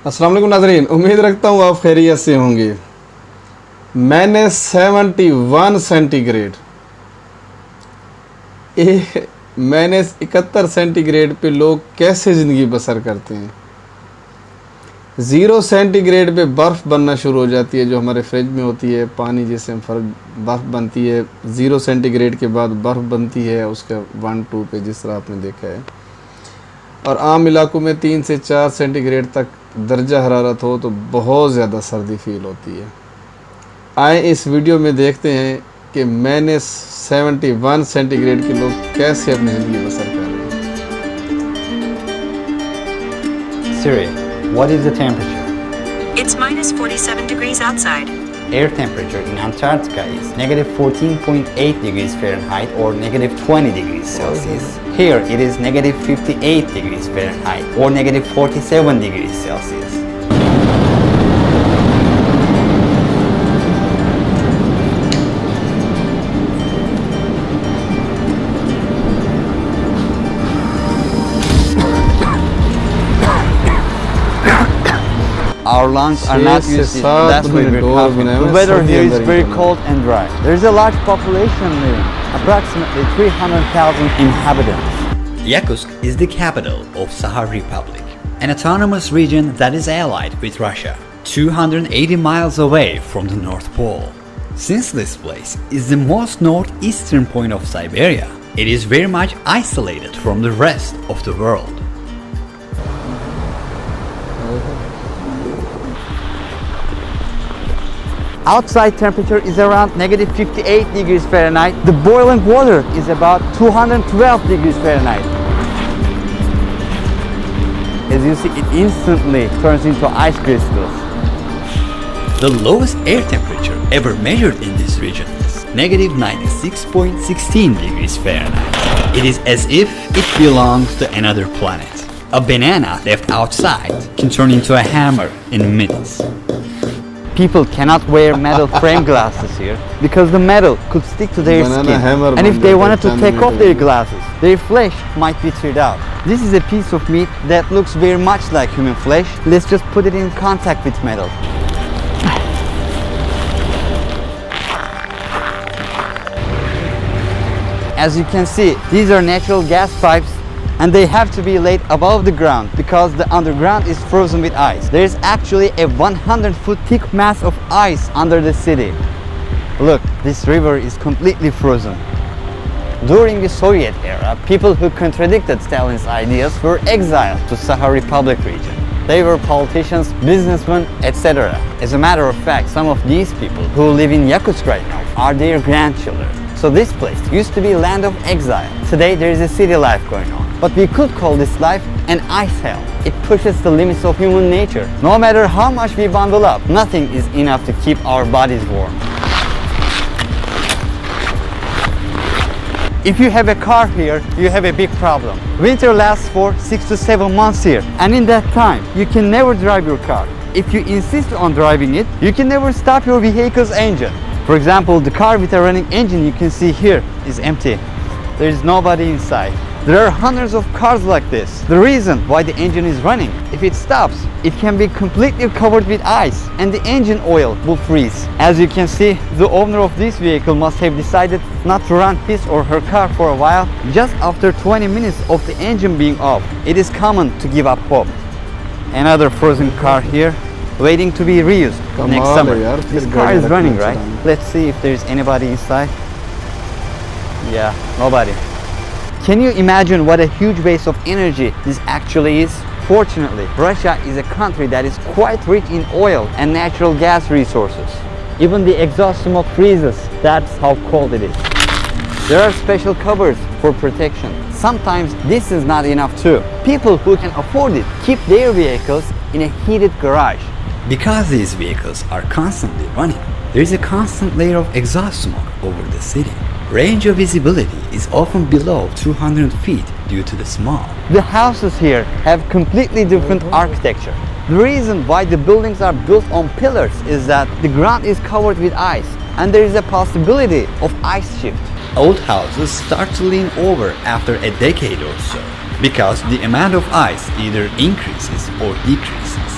अस्सलाम वालेकुम नाज़रीन, उम्मीद रखता हूँ आप खैरियत से होंगे। मैंने 71 सेंटीग्रेड -71 सेंटीग्रेड पे लोग कैसे ज़िंदगी बसर करते हैं। 0 सेंटीग्रेड पे बर्फ़ बनना शुरू हो जाती है, जो हमारे फ्रिज में होती है, पानी जिससे बर्फ़ बनती है। 0 सेंटीग्रेड के बाद बर्फ़ बनती है उसका 1-2 पे, जिस तरह आपने देखा है। और आम इलाकों में 3 से 4 सेंटीग्रेड तक दर्जा हरारत हो तो बहुत ज़्यादा सर्दी फील होती है। आए इस वीडियो में देखते हैं कि मैंने 71 सेंटीग्रेड के लोग कैसे अपनी ज़िंदगी बसर कर रहे हैं। Siri, what is the temperature? It's -47 degrees outside. Air temperature in Antarctica is -14.8 degrees Fahrenheit or -20 degrees Celsius. Here it is -58 degrees Fahrenheit or -47 degrees Celsius. Our lungs are not used to it. That's why we're coughing. The weather here is very cold and dry. There is a large population living, approximately 300,000 inhabitants. Yakutsk is the capital of Sakha Republic, an autonomous region that is allied with Russia, 280 miles away from the North Pole. Since this place is the most northeastern point of Siberia, it is very much isolated from the rest of the world. Outside temperature is around -58 degrees Fahrenheit. The boiling water is about 212 degrees Fahrenheit. As you see, it instantly turns into ice crystals. The lowest air temperature ever measured in this region is -96.16 degrees Fahrenheit. It is as if it belongs to another planet. A banana left outside can turn into a hammer in minutes. People cannot wear metal frame glasses here because the metal could stick to their skin, and if they wanted to take off their glasses, their flesh might be teared out. This is a piece of meat that looks very much like human flesh. Let's just put it in contact with metal. As you can see, these are natural gas pipes, and they have to be laid above the ground because the underground is frozen with ice. There is actually a 100-foot thick mass of ice under the city. Look, this river is completely frozen. During the Soviet era, people who contradicted Stalin's ideas were exiled to Sakha Republic region. They were politicians, businessmen, etc. As a matter of fact, some of these people who live in Yakutsk right now are their grandchildren. So this place used to be land of exile. Today there is a city life going on. But we could call this life an ice hell. It pushes the limits of human nature. No matter how much we bundle up, nothing is enough to keep our bodies warm. If you have a car here, you have a big problem. Winter lasts for 6 to 7 months here, and in that time, you can never drive your car. If you insist on driving it, you can never stop your vehicle's engine. For example, the car with a running engine you can see here is empty. There is nobody inside. There are hundreds of cars like this. The reason why the engine is running, if it stops, it can be completely covered with ice and the engine oil will freeze. As you can see, the owner of this vehicle must have decided not to run his or her car for a while just after 20 minutes of the engine being off. It is common to give up hope. Another frozen car here, waiting to be reused next summer. This car is running, right? Let's see if there's anybody inside. Yeah, nobody. Can you imagine what a huge waste of energy this actually is? Fortunately, Russia is a country that is quite rich in oil and natural gas resources. Even the exhaust smoke freezes. That's how cold it is. There are special covers for protection. Sometimes this is not enough too. People who can afford it keep their vehicles in a heated garage. Because these vehicles are constantly running, there is a constant layer of exhaust smoke over the city. Range of visibility is often below 200 feet due to the smog. The houses here have completely different architecture. The reason why the buildings are built on pillars is that the ground is covered with ice and there is a possibility of ice shift. Old houses start to lean over after a decade or so because the amount of ice either increases or decreases.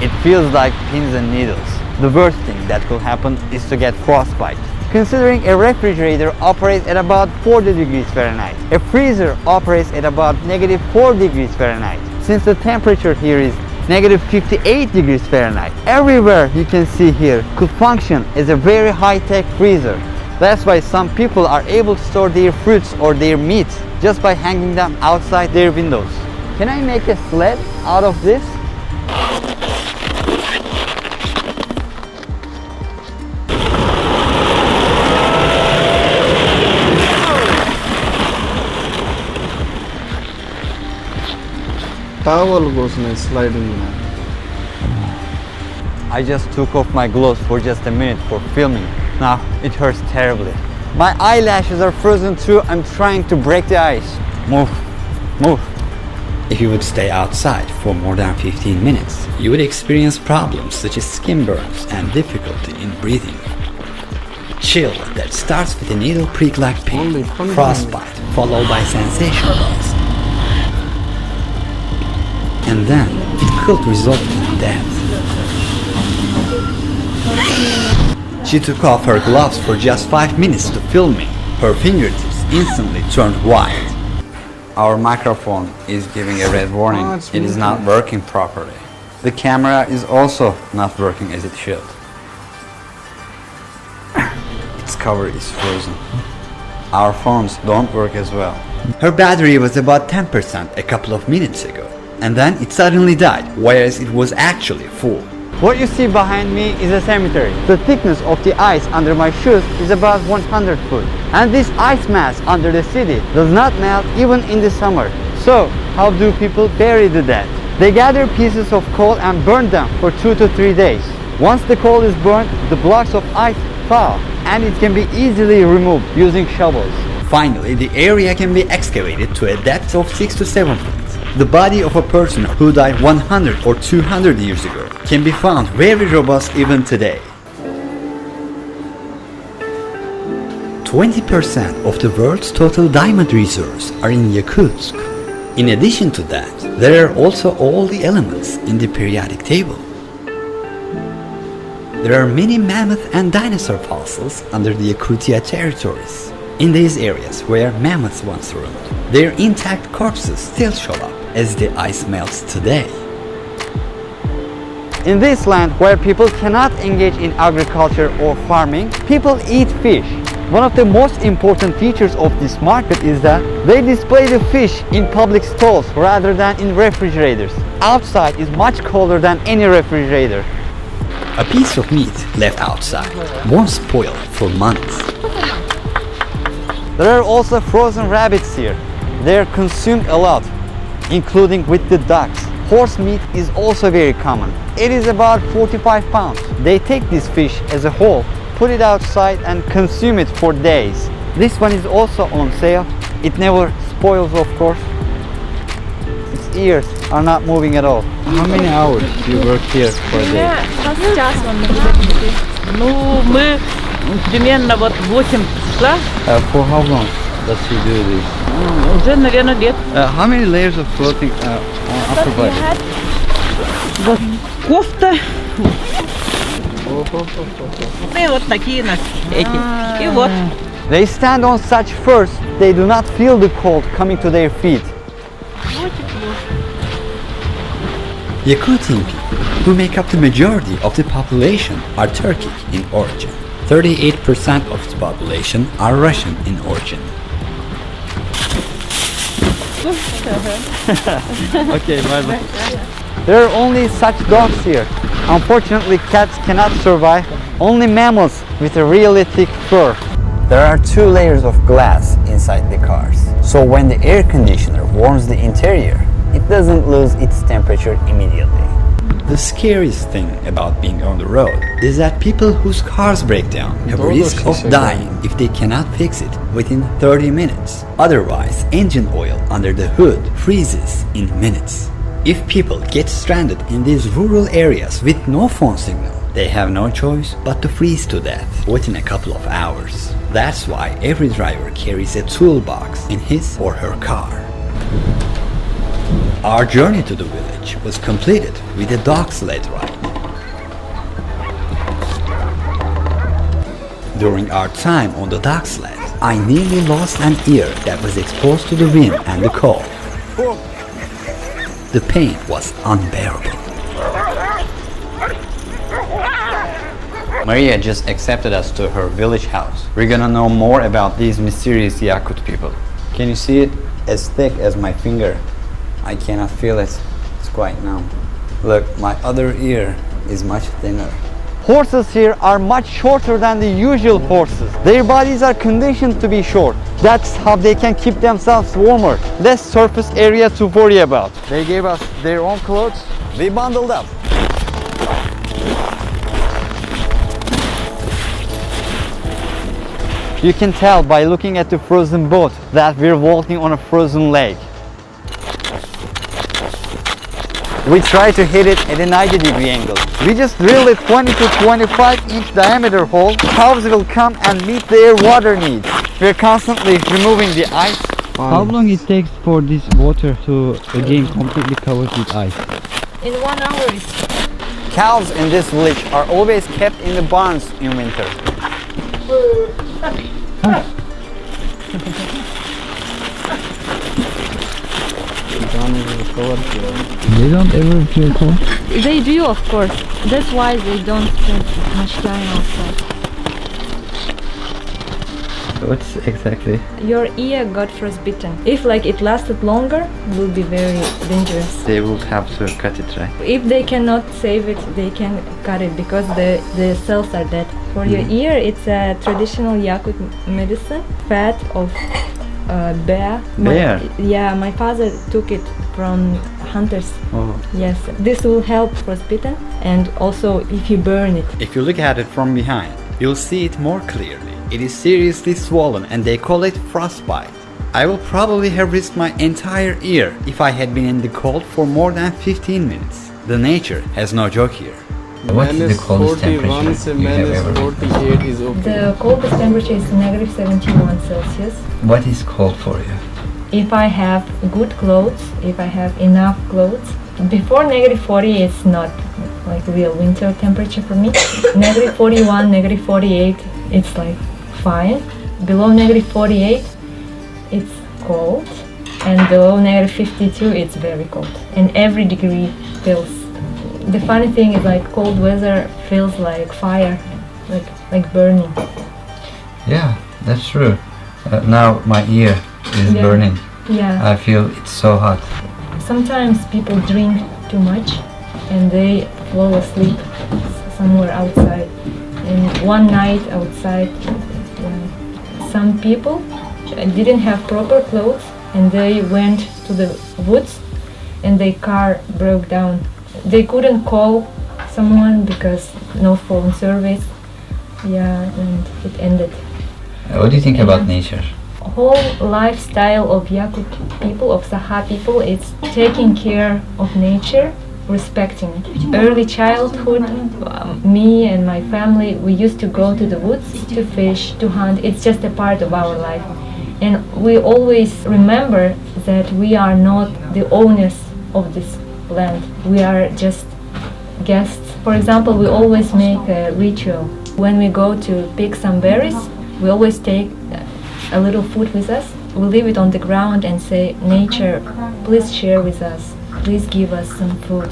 It feels like pins and needles. The worst thing that could happen is to get frostbite. Considering a refrigerator operates at about 40 degrees Fahrenheit, a freezer operates at about -4 degrees Fahrenheit. Since the temperature here is -58 degrees Fahrenheit, everywhere you can see here could function as a very high-tech freezer. That's why some people are able to store their fruits or their meats just by hanging them outside their windows. Can I make a sled out of this? Towel goes in sliding now. I just took off my gloves for just a minute for filming. Now it hurts terribly. My eyelashes are frozen too. I'm trying to break the ice. Move, move. If you would stay outside for more than 15 minutes, you would experience problems such as skin burns and difficulty in breathing. Chill that starts with a needle prick-like pain, frostbite, followed by sensation loss. And then it could result in death. She took off her gloves for just 5 minutes to film me. Her fingertips instantly turned white. Our microphone is giving a red warning. It is not working properly. The camera is also not working as it should. Its cover is frozen. Our phones don't work as well. Her battery was about 10% a couple of minutes ago, and then it suddenly died, whereas it was actually full. What you see behind me is a cemetery. The thickness of the ice under my shoes is about 100 foot. And this ice mass under the city does not melt even in the summer. So, how do people bury the dead? They gather pieces of coal and burn them for 2 to 3 days. Once the coal is burned, the blocks of ice thaw, and it can be easily removed using shovels. Finally, the area can be excavated to a depth of 6 to 7 feet. The body of a person who died 100 or 200 years ago can be found very robust even today. 20% of the world's total diamond reserves are in Yakutsk. In addition to that, there are also all the elements in the periodic table. There are many mammoth and dinosaur fossils under the Yakutia territories. In these areas where mammoths once roamed, their intact corpses still show up as the ice melts today. In this land where people cannot engage in agriculture or farming, people eat fish. One of the most important features of this market is that they display the fish in public stalls rather than in refrigerators. Outside is much colder than any refrigerator. A piece of meat left outside won't spoil for months. There are also frozen rabbits here. They are consumed a lot, including with the ducks. Horse meat is also very common. It is about 45 pounds. They take this fish as a whole, put it outside and consume it for days. This one is also on sale. It never spoils, of course. Its ears are not moving at all. How many hours do you work here for a day? Примерно вот 8 числа. For how long does she do this? Уже, наверное, лет. How many layers of clothing on upper body? Вот кофта. И вот такие нас эти. И вот. They stand on such first, they do not feel the cold coming to their feet. Yakutian people, who make up the majority of the population, are Turkic in origin. 38% of its population are Russian in origin. Okay, bye. There are only such dogs here. Unfortunately, cats cannot survive. Only mammals with a really thick fur. There are 2 layers of glass inside the cars. So when the air conditioner warms the interior, it doesn't lose its temperature immediately. The scariest thing about being on the road is that people whose cars break down have a risk of dying if they cannot fix it within 30 minutes. Otherwise, engine oil under the hood freezes in minutes. If people get stranded in these rural areas with no phone signal, they have no choice but to freeze to death within a couple of hours. That's why every driver carries a toolbox in his or her car. Our journey to the village was completed with a dog sled ride. During our time on the dark sled, I nearly lost an ear that was exposed to the wind and the cold. The pain was unbearable. Maria just accepted us to her village house. We're gonna know more about these mysterious Yakut people. Can you see it? As thick as my finger. I cannot feel it. It's quite numb. Look, my other ear is much thinner. Horses here are much shorter than the usual horses. Their bodies are conditioned to be short. That's how they can keep themselves warmer. Less surface area to worry about. They gave us their own clothes. We bundled up. You can tell by looking at the frozen boat that we're walking on a frozen lake. We try to hit it at a 90-degree angle. We just drilled a 20 to 25 inch diameter hole. Cows will come and meet their water needs. We're constantly removing the ice. How long it takes for this water to again completely covered with ice? In 1 hour. Cows in this village are always kept in the barns in winter. They don't ever feel cold? They do, of course. That's why they don't spend much time outside. What's exactly? Your ear got frostbitten. If it lasted longer, it will be very dangerous. They will have to cut it, right? If they cannot save it, they can cut it because the cells are dead. For your ear, it's a traditional Yakut medicine, fat of bear. Bear? My father took it from hunters. Oh. Yes, this will help frostbitten, and also if you burn it. If you look at it from behind, you'll see it more clearly. It is seriously swollen and they call it frostbite. I will probably have risked my entire ear if I had been in the cold for more than 15 minutes. The nature has no joke here. What is the coldest temperature से -48 is okay. The coldest temperature is -71 Celsius. What is cold for you? If I have good clothes, if I have enough clothes, before -40 it's not like real winter temperature for me. -41, -48, it's like fine. Below -48, it's cold, and below -52, it's very cold. And every degree feels. The funny thing is cold weather feels like fire, like burning. Yeah, that's true. Now my ear is burning. Yeah. I feel it's so hot. Sometimes people drink too much and they fall asleep somewhere outside. And one night outside, some people didn't have proper clothes and they went to the woods and their car broke down. They couldn't call someone because no phone service. And it ended. What do you think about nature? Whole lifestyle of Yakut people, of Saha people, it's taking care of nature, respecting it. Early childhood, me and my family, we used to go to the woods to fish, to hunt. It's just a part of our life. And we always remember that we are not the owners of this land. We are just guests. For example, we always make a ritual. When we go to pick some berries, we always take a little food with us. We leave it on the ground and say, nature, please share with us. Please give us some food.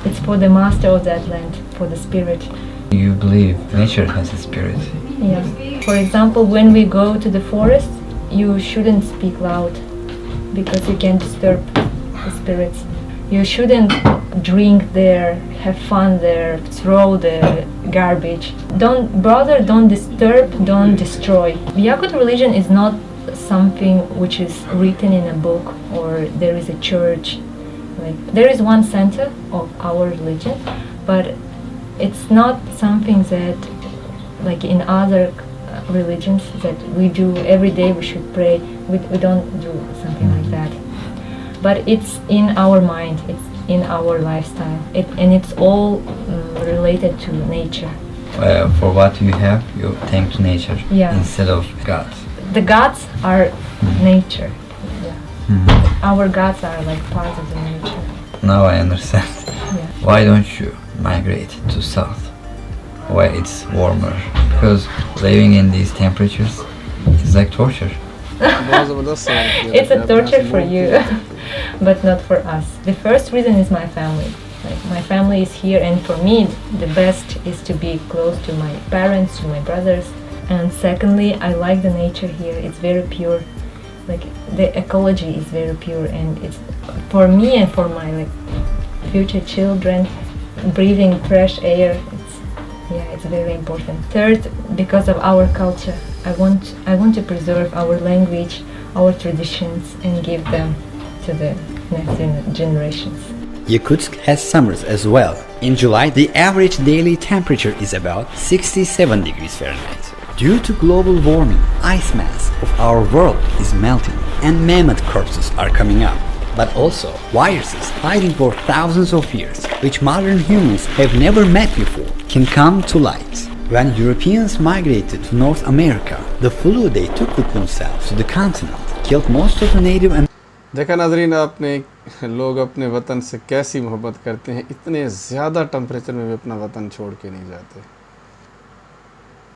It's for the master of that land, for the spirit. You believe nature has a spirit? Yeah. For example, when we go to the forest, you shouldn't speak loud because you can disturb the spirits. You shouldn't drink there, have fun there, throw the garbage. Don't disturb, don't destroy. Yakut religion is not something which is written in a book or there is a church. There is one center of our religion, but it's not something that in other religions that we do every day. We should pray. We don't do something like that. But it's in our mind, it's in our lifestyle, and it's all related to nature. For what you have, you thank to nature instead of God. The gods are nature. Our gods are part of the nature. Now I understand. Why don't you migrate to south? why it's warmer. Because living in these temperatures is like torture. बहुत ज़बरदस्त सवाल किया It's a आपने, torture आपने for बहुत you, किया। but not for us. The first reason is my family. Like my family is here, and for me, the best is to be close to my parents, to my brothers. And secondly, I like the nature here. It's very pure. Like the ecology is very pure, and it's for me and for my future children, breathing fresh air. It's very important. Third, because of our culture, I want to preserve our language, our traditions, and give them to the next generations. Yakutsk has summers as well. In July, the average daily temperature is about 67 degrees Fahrenheit. Due to global warming, ice mass of our world is melting and mammoth corpses are coming up. But also viruses hiding for thousands of years, which modern humans have never met before, can come to light. When Europeans migrated to North America, the flu they took with themselves to the continent killed most of the native and देखा नाजरीन आपने लोग अपने वतन से कैसी मोहब्बत करते हैं, इतने ज़्यादा टेम्परेचर में भी अपना वतन छोड़ के नहीं जाते।